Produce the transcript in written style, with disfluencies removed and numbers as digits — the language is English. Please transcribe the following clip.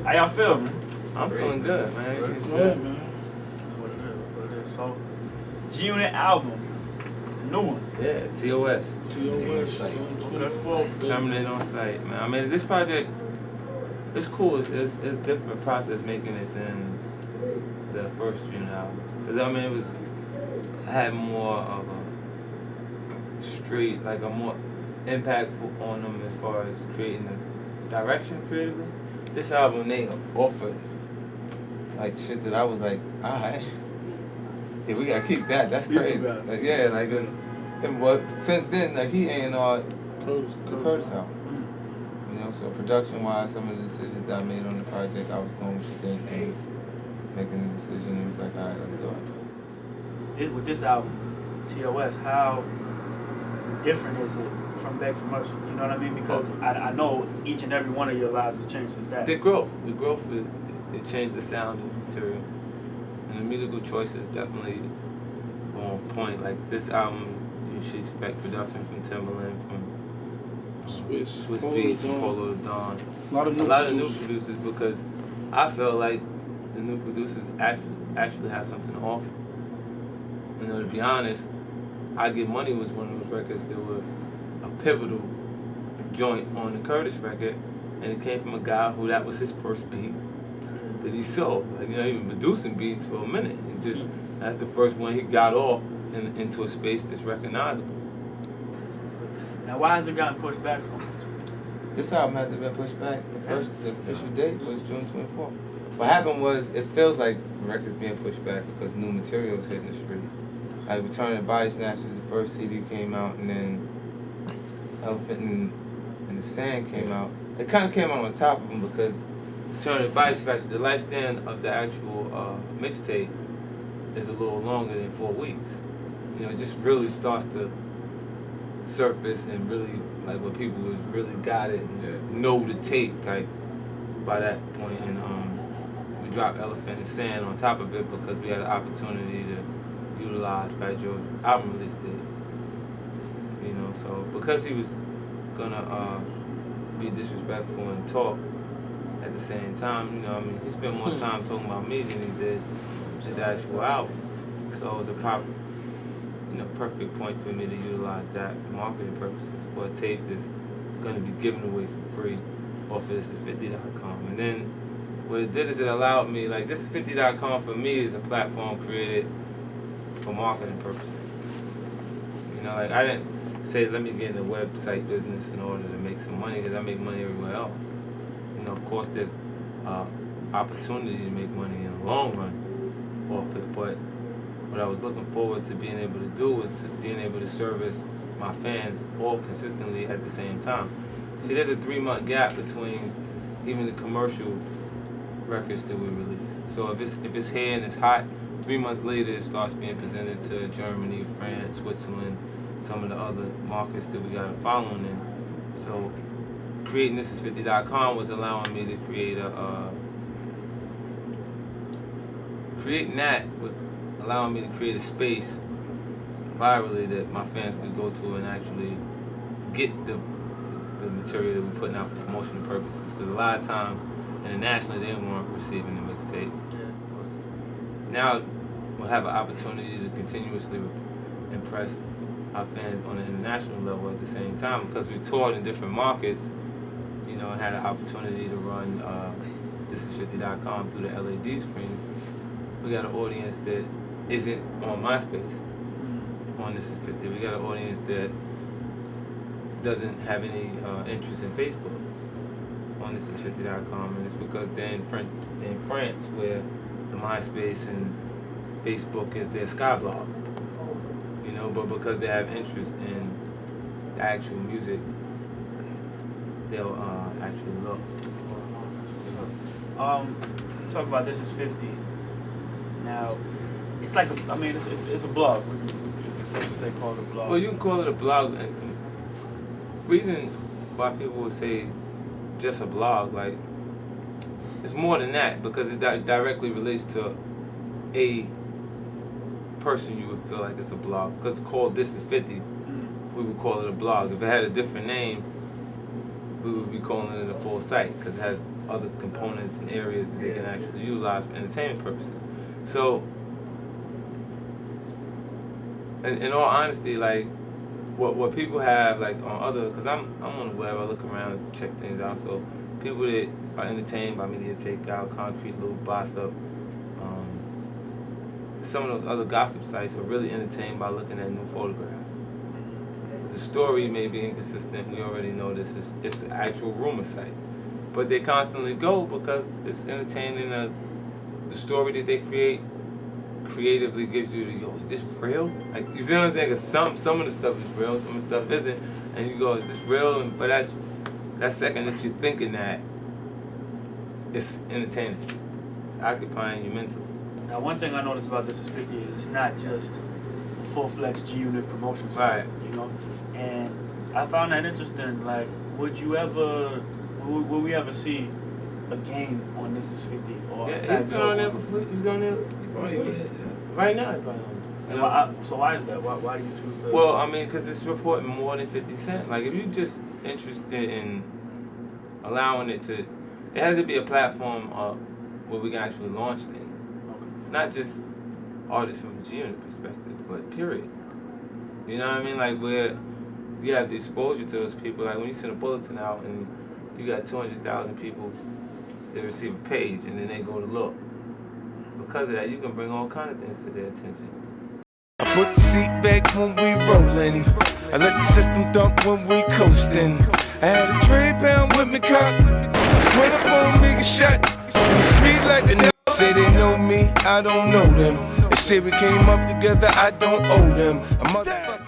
How y'all feel, man? I'm feeling good, man. It's It's good, good. man. That's what it is. So, G-Unit album, new one. Yeah, TOS. TOS. Terminate on site, man. I mean, this project, it's cool. It's different process making it than the first June album. Cause I mean, it had more of a straight, like a more impactful on them as far as creating the direction creatively. This album, they offered like shit that I was like, alright, yeah, we gotta keep that. That's crazy. Like, yeah, like it's. But since then, like he A&R the Curtis album. You know, so production-wise, some of the decisions that I made on the project, I was going with the thing, making the decision. It was like, all right, let's do it. With this album, TOS, how different is it from Beg for Mercy? You know what I mean? Because I know each and every one of your lives has changed since that. The growth, it changed the sound of the material, and the musical choices definitely on point. Like this album, you should expect production from Timbaland, from Swiss Beats, from Polo the Don. A lot of new producers, because I felt like the new producers actually have something to offer. You know, to be honest, I Get Money was one of those records that was a pivotal joint on the Curtis record, and it came from a guy who that was his first beat that he sold. Like, you know, he was producing beats for a minute. It's just that's the first one he got off into a space that's recognizable. Now, why has it gotten pushed back so much? This album hasn't been pushed back. The official date was June 24th. What happened was, it feels like the record's being pushed back because new material is hitting the street. Like Return of the Body Snatchers, the first CD came out, and then Elephant in the Sand came out. It kind of came out on top of them because Return of the Body Snatchers, the lifespan of the actual mixtape is a little longer than 4 weeks. You know, it just really starts to surface and really, like, what people was really got it and know the tape type by that point. And we dropped Elephant in the Sand on top of it because we had an opportunity to utilize Fat Joe's album release date. You know, so because he was gonna be disrespectful and talk at the same time, you know, I mean, he spent more time talking about me than he did his actual album. So it was a proper, you know, perfect point for me to utilize that for marketing purposes for a tape that's going to be given away for free off of thisis50.com. And then what it did is it allowed me, like, thisis50.com for me is a platform created for marketing purposes. You know, like, I didn't say, let me get in the website business in order to make some money, because I make money everywhere else. You know, of course, there's opportunity to make money in the long run off it, but what I was looking forward to being able to do was to being able to service my fans all consistently at the same time. See, there's a 3-month gap between even the commercial records that we release. So if it's here and it's hot, 3 months later it starts being presented to Germany, France, Switzerland, some of the other markets that we got a following in. So creating thisis50.com was allowing me to create creating that was allowing me to create a space virally that my fans could go to and actually get the material that we're putting out for promotional purposes. Because a lot of times internationally they weren't receiving the mixtape. Now we'll have an opportunity to continuously impress our fans on an international level at the same time, because we toured in different markets, you know, and had an opportunity to run thisis50.com through the LED screens. We got an audience that isn't on MySpace on This Is 50. We got an audience that doesn't have any interest in Facebook on This Is 50.com, and it's because they're in France, where the MySpace and Facebook is their Skyblog. You know, but because they have interest in the actual music, they'll actually look. Talk about This Is 50. Now, it's like it's a blog. We can safely say call it a blog. Well, you can call it a blog. And reason why people would say just a blog, like, it's more than that, because it directly relates to a person. You would feel like it's a blog because it's called This Is 50. We would call it a blog. If it had a different name, we would be calling it a full site because it has other components and areas that they can actually utilize for entertainment purposes. So, in all honesty, like what people have like on other, because I'm on the web, I look around and check things out. So people that are entertained by Media Takeout, Concrete Loop, Boss Up, some of those other gossip sites are really entertained by looking at new photographs. The story may be inconsistent. We already know this is it's an actual rumor site, but they constantly go because it's entertaining. The story that they create creatively gives you the, yo, is this real? Like, you see what I'm saying? 'Cause some of the stuff is real, some of the stuff isn't, and you go, is this real? But that second that you're thinking that, it's entertaining. It's occupying your mental. Now, one thing I noticed about This Is 50 is it's not just a full-fledged G-Unit promotion site, Right. you know? And I found that interesting. Like, would we ever see a game on This Is 50? Or Yeah, a he's Fat been on Joe? there before. He's on there right now. He's probably on there. And so why is that? Why do you choose to? Well, I mean, because it's reporting more than 50 Cent. Like, if you're just interested in allowing it has to be a platform where we can actually launch things. Okay. Not just artists from a G-Unit perspective, but period. You know what I mean? Like, where you have the exposure to those people. Like, when you send a bulletin out and you got 200,000 people that receive a page and then they go to look. Because of that, you can bring all kind of things to their attention. I put the seat back when we rollin'. I let the system dump when we coastin'. I had a 3-pound with me cock. Went up on me, get shot. In the street like a nigga. Say they know me, I don't know them. They say we came up together, I don't owe them. A motherfucker.